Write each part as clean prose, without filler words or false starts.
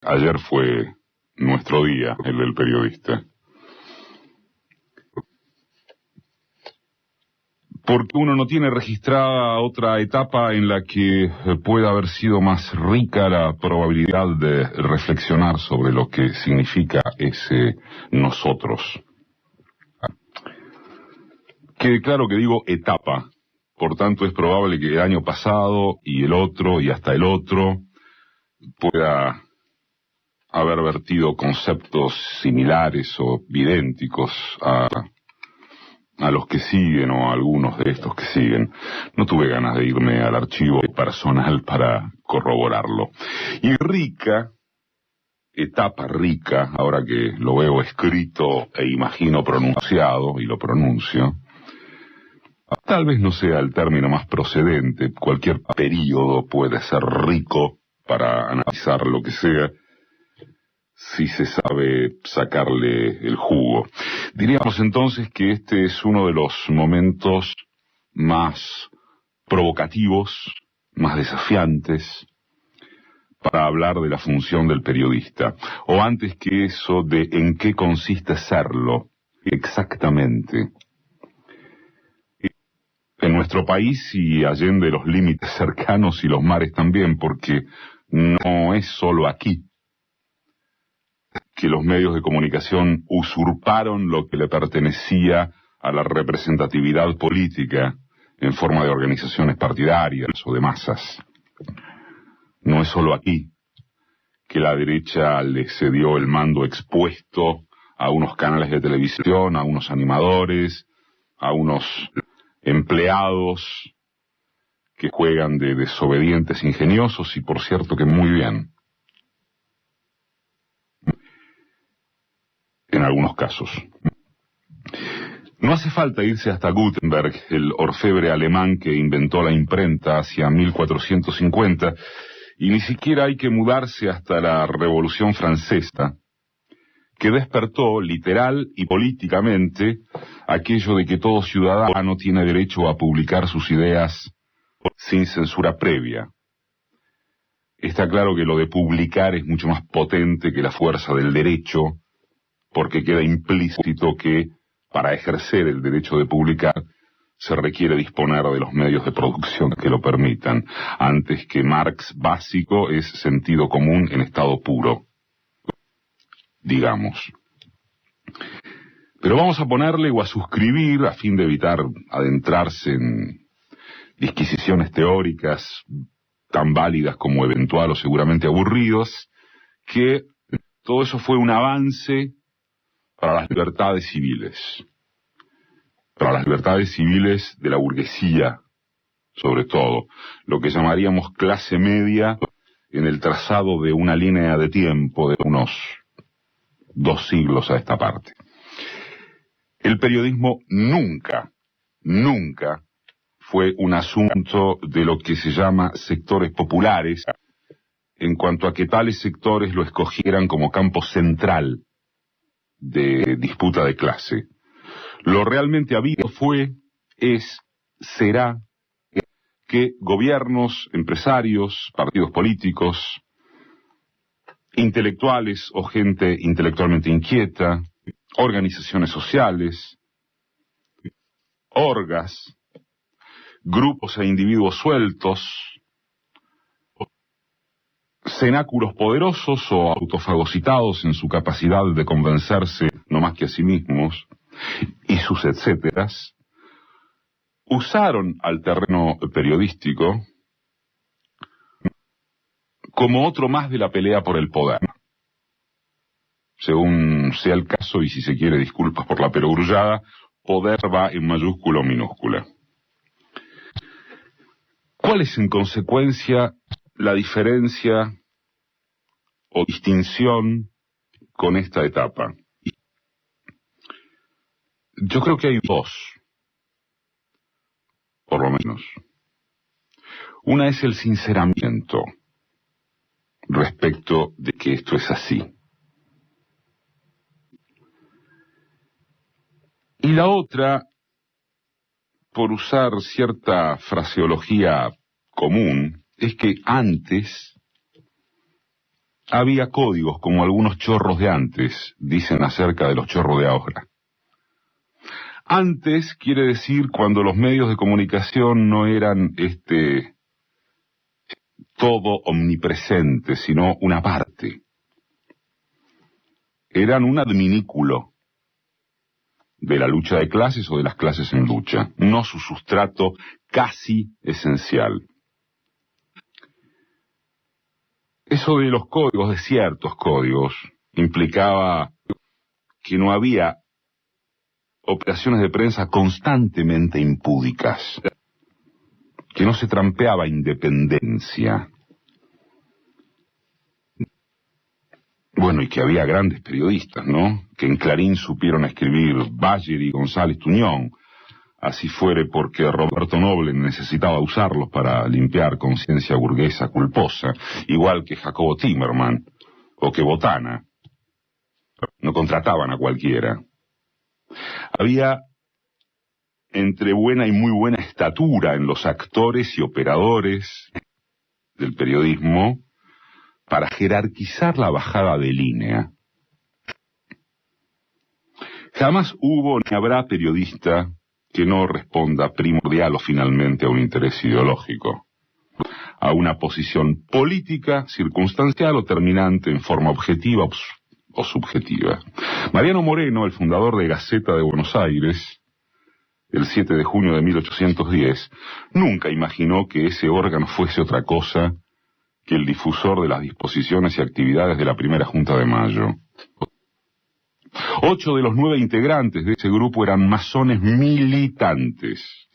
Ayer fue nuestro día, el del periodista. Porque uno no tiene registrada otra etapa en la que pueda haber sido más rica la probabilidad de reflexionar sobre lo que significa ese nosotros. Quede claro que digo etapa, por tanto es probable que el año pasado y el otro y hasta el otro pueda haber vertido conceptos similares o idénticos a los que siguen o a algunos de estos que siguen. No tuve ganas de irme al archivo personal para corroborarlo. Y rica, etapa rica, ahora que lo veo escrito e imagino pronunciado, y lo pronuncio, tal vez no sea el término más procedente. Cualquier período puede ser rico para analizar lo que sea, si se sabe sacarle el jugo. Diríamos entonces que este es uno de los momentos más provocativos, más desafiantes, para hablar de la función del periodista. O antes que eso, de en qué consiste serlo, exactamente. En nuestro país y allende los límites cercanos y los mares también, porque no es solo aquí que los medios de comunicación usurparon lo que le pertenecía a la representatividad política en forma de organizaciones partidarias o de masas. No es solo aquí que la derecha le cedió el mando expuesto a unos canales de televisión, a unos animadores, a unos empleados que juegan de desobedientes ingeniosos y por cierto que muy bien. En algunos casos. No hace falta irse hasta Gutenberg, el orfebre alemán que inventó la imprenta hacia 1450, y ni siquiera hay que mudarse hasta la Revolución Francesa, que despertó literal y políticamente aquello de que todo ciudadano tiene derecho a publicar sus ideas sin censura previa. Está claro que lo de publicar es mucho más potente que la fuerza del derecho, porque queda implícito que, para ejercer el derecho de publicar, se requiere disponer de los medios de producción que lo permitan. Antes que Marx básico es sentido común en estado puro, digamos. Pero vamos a ponerle o a suscribir, a fin de evitar adentrarse en disquisiciones teóricas tan válidas como eventual o seguramente aburridos, que todo eso fue un avance para las libertades civiles. Para las libertades civiles de la burguesía, sobre todo, lo que llamaríamos clase media en el trazado de una línea de tiempo de unos 2 siglos a esta parte. El periodismo nunca fue un asunto de lo que se llama sectores populares, en cuanto a que tales sectores lo escogieran como campo central de disputa de clase. Lo realmente habido fue, es, será que gobiernos, empresarios, partidos políticos, intelectuales o gente intelectualmente inquieta, organizaciones sociales, orgas, grupos e individuos sueltos, cenáculos poderosos o autofagocitados en su capacidad de convencerse no más que a sí mismos, y sus etcéteras, usaron al terreno periodístico como otro más de la pelea por el poder. Según sea el caso, y si se quiere disculpas por la perogrullada, poder va en mayúscula o minúscula. ¿Cuál es en consecuencia la diferencia o distinción con esta etapa? Yo creo que hay 2, por lo menos. Una es el sinceramiento respecto de que esto es así. Y la otra, por usar cierta fraseología común, es que antes había códigos como algunos chorros de antes, dicen acerca de los chorros de ahora. Antes quiere decir cuando los medios de comunicación no eran todo omnipresente, sino una parte. Eran un adminículo de la lucha de clases o de las clases en lucha, no su sustrato casi esencial. Eso de los códigos, de ciertos códigos, implicaba que no había operaciones de prensa constantemente impúdicas, que no se trampeaba independencia. Bueno, y que había grandes periodistas, ¿no? Que en Clarín supieron escribir Bayer y González Tuñón, así fuere porque Roberto Noble necesitaba usarlos para limpiar conciencia burguesa culposa, igual que Jacobo Timerman o que Botana. No contrataban a cualquiera. Había entre buena y muy buena estatura en los actores y operadores del periodismo para jerarquizar la bajada de línea. Jamás hubo ni habrá periodista que no responda primordial o finalmente a un interés ideológico, a una posición política, circunstancial o terminante en forma objetiva o subjetiva. Mariano Moreno, el fundador de Gaceta de Buenos Aires, el 7 de junio de 1810, nunca imaginó que ese órgano fuese otra cosa que el difusor de las disposiciones y actividades de la primera Junta de Mayo. 8 de los 9 integrantes de ese grupo eran masones militantes.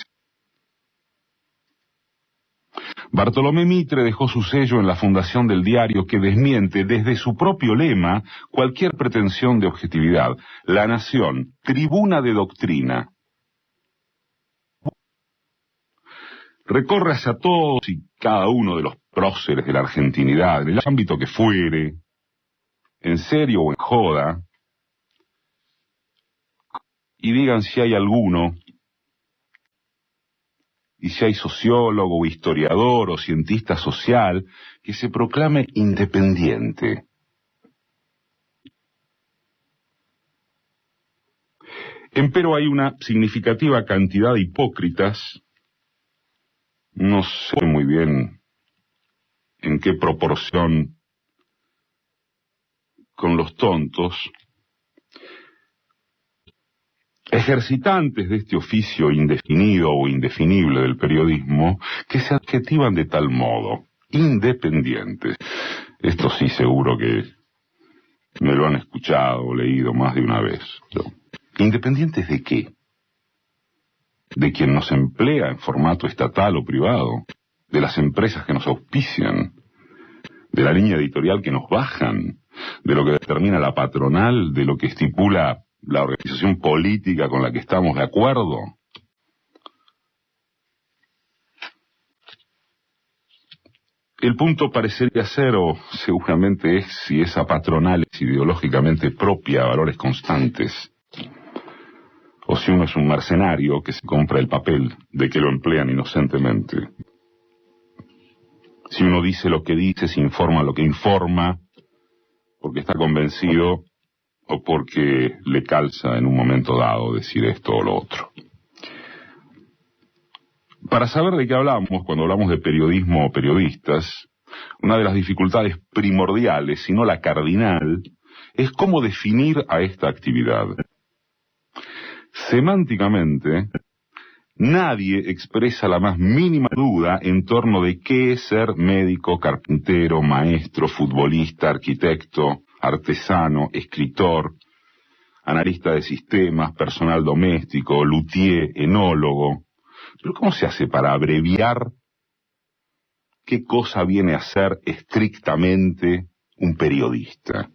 Bartolomé Mitre dejó su sello en la fundación del diario que desmiente desde su propio lema cualquier pretensión de objetividad. La Nación, tribuna de doctrina. Recorre hacia todos y cada uno de los próceres de la argentinidad, en el ámbito que fuere, en serio o en joda, y digan si hay alguno, y si hay sociólogo o historiador o cientista social que se proclame independiente. Empero hay una significativa cantidad de hipócritas, no sé muy bien en qué proporción con los tontos, ejercitantes de este oficio indefinido o indefinible del periodismo, que se adjetivan de tal modo, independientes. Esto sí seguro que me lo han escuchado o leído más de una vez. ¿Independientes de qué? ¿De quien nos emplea en formato estatal o privado? ¿De las empresas que nos auspician? ¿De la línea editorial que nos bajan? ¿De lo que determina la patronal? ¿De lo que estipula la organización política con la que estamos de acuerdo? El punto parecería ser, o seguramente es, si esa patronal es ideológicamente propia a valores constantes, o si uno es un mercenario que se compra el papel de que lo emplean inocentemente. Si uno dice lo que dice, se informa lo que informa, porque está convencido o porque le calza en un momento dado decir esto o lo otro. Para saber de qué hablamos cuando hablamos de periodismo o periodistas, una de las dificultades primordiales, si no la cardinal, es cómo definir a esta actividad. Semánticamente, nadie expresa la más mínima duda en torno de qué es ser médico, carpintero, maestro, futbolista, arquitecto, artesano, escritor, analista de sistemas, personal doméstico, luthier, enólogo. Pero ¿cómo se hace para abreviar qué cosa viene a ser estrictamente un periodista?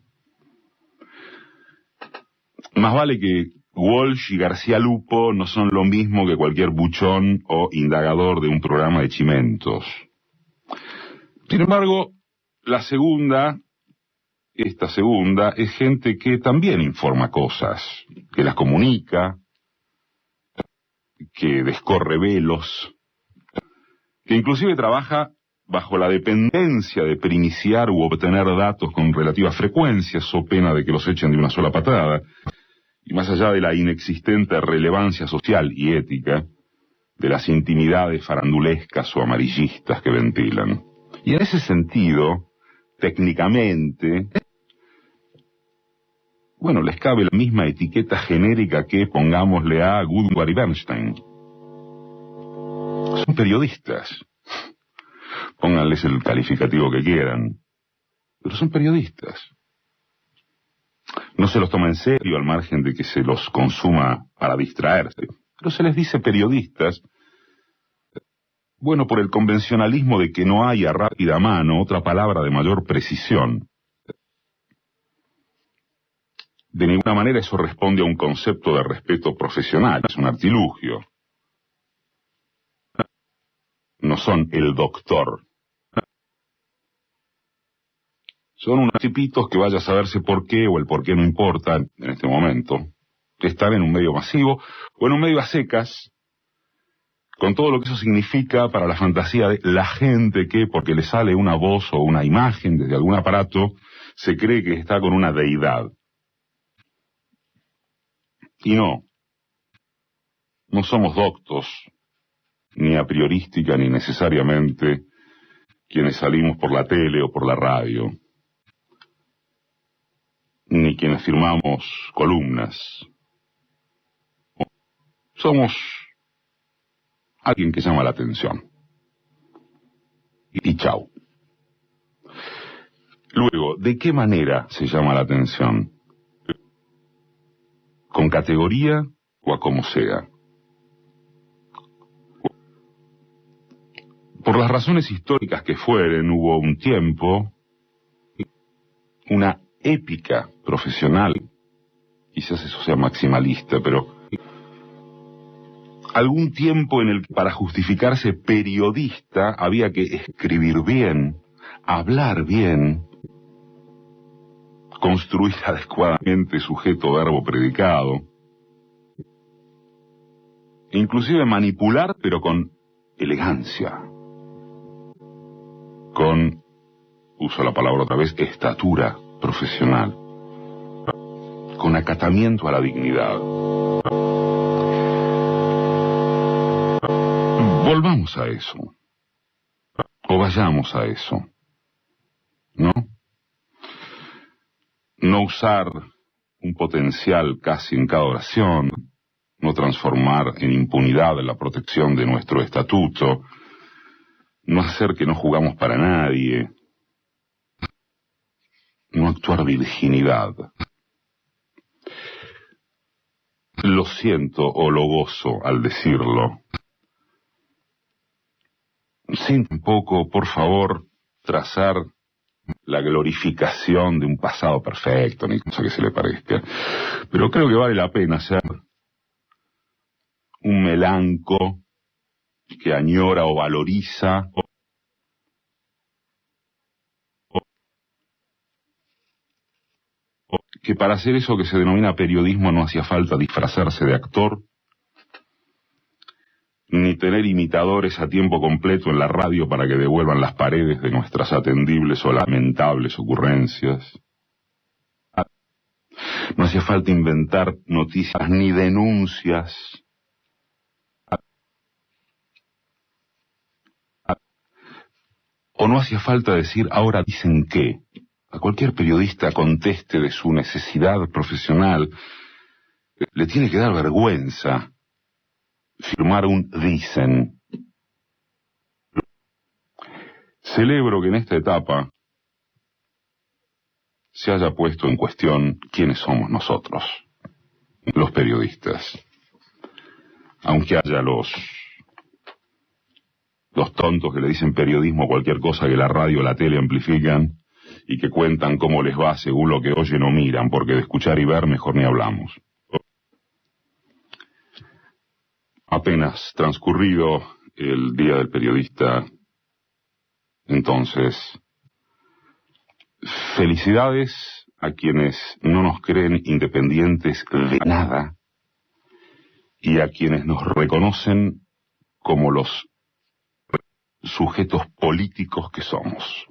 Más vale que Walsh y García Lupo no son lo mismo que cualquier buchón o indagador de un programa de chimentos. Sin embargo, esta segunda, es gente que también informa cosas, que las comunica, que descorre velos, que inclusive trabaja bajo la dependencia de primiciar u obtener datos con relativa frecuencia, so pena de que los echen de una sola patada, y más allá de la inexistente relevancia social y ética de las intimidades farandulescas o amarillistas que ventilan. Y en ese sentido, técnicamente, bueno, les cabe la misma etiqueta genérica que pongámosle a Woodward y Bernstein. Son periodistas. Pónganles el calificativo que quieran, pero son periodistas. No se los toma en serio al margen de que se los consuma para distraerse, pero se les dice periodistas, bueno, por el convencionalismo de que no hay a rápida mano otra palabra de mayor precisión. De ninguna manera eso responde a un concepto de respeto profesional, es un artilugio. No son el doctor. Son unos tipitos que vaya a saberse por qué o el por qué no importa en este momento. Están en un medio masivo o en un medio a secas, con todo lo que eso significa para la fantasía de la gente que, porque le sale una voz o una imagen desde algún aparato, se cree que está con una deidad. Y no somos doctos, ni a priorística ni necesariamente quienes salimos por la tele o por la radio, ni quienes firmamos columnas. Somos alguien que llama la atención. Y chau. Luego, ¿de qué manera se llama la atención? ¿Con categoría o a como sea? Por las razones históricas que fueren, hubo un tiempo, una épica profesional, quizás eso sea maximalista, pero algún tiempo en el que para justificarse periodista había que escribir bien, hablar bien, construir adecuadamente sujeto, verbo, predicado, e inclusive manipular, pero con elegancia, con, uso la palabra otra vez, estatura profesional, con acatamiento a la dignidad. Volvamos a eso, o vayamos a eso, ¿no? No usar un potencial casi en cada oración, no transformar en impunidad la protección de nuestro estatuto, no hacer que no jugamos para nadie, no actuar virginidad. Lo siento o lo gozo al decirlo, sin tampoco, por favor, trazar la glorificación de un pasado perfecto, ni cosa que se le parezca. Pero creo que vale la pena ser un melanco que añora o valoriza que para hacer eso que se denomina periodismo no hacía falta disfrazarse de actor, ni tener imitadores a tiempo completo en la radio para que devuelvan las paredes de nuestras atendibles o lamentables ocurrencias. No hacía falta inventar noticias ni denuncias. O no hacía falta decir, ahora dicen que. A cualquier periodista conteste de su necesidad profesional, le tiene que dar vergüenza firmar un dicen. Celebro que en esta etapa se haya puesto en cuestión quiénes somos nosotros, los periodistas. Aunque haya los tontos que le dicen periodismo a cualquier cosa que la radio o la tele amplifican y que cuentan cómo les va según lo que oyen o miran, porque de escuchar y ver mejor ni hablamos. Apenas transcurrido el Día del Periodista, entonces, felicidades a quienes no nos creen independientes de nada y a quienes nos reconocen como los sujetos políticos que somos.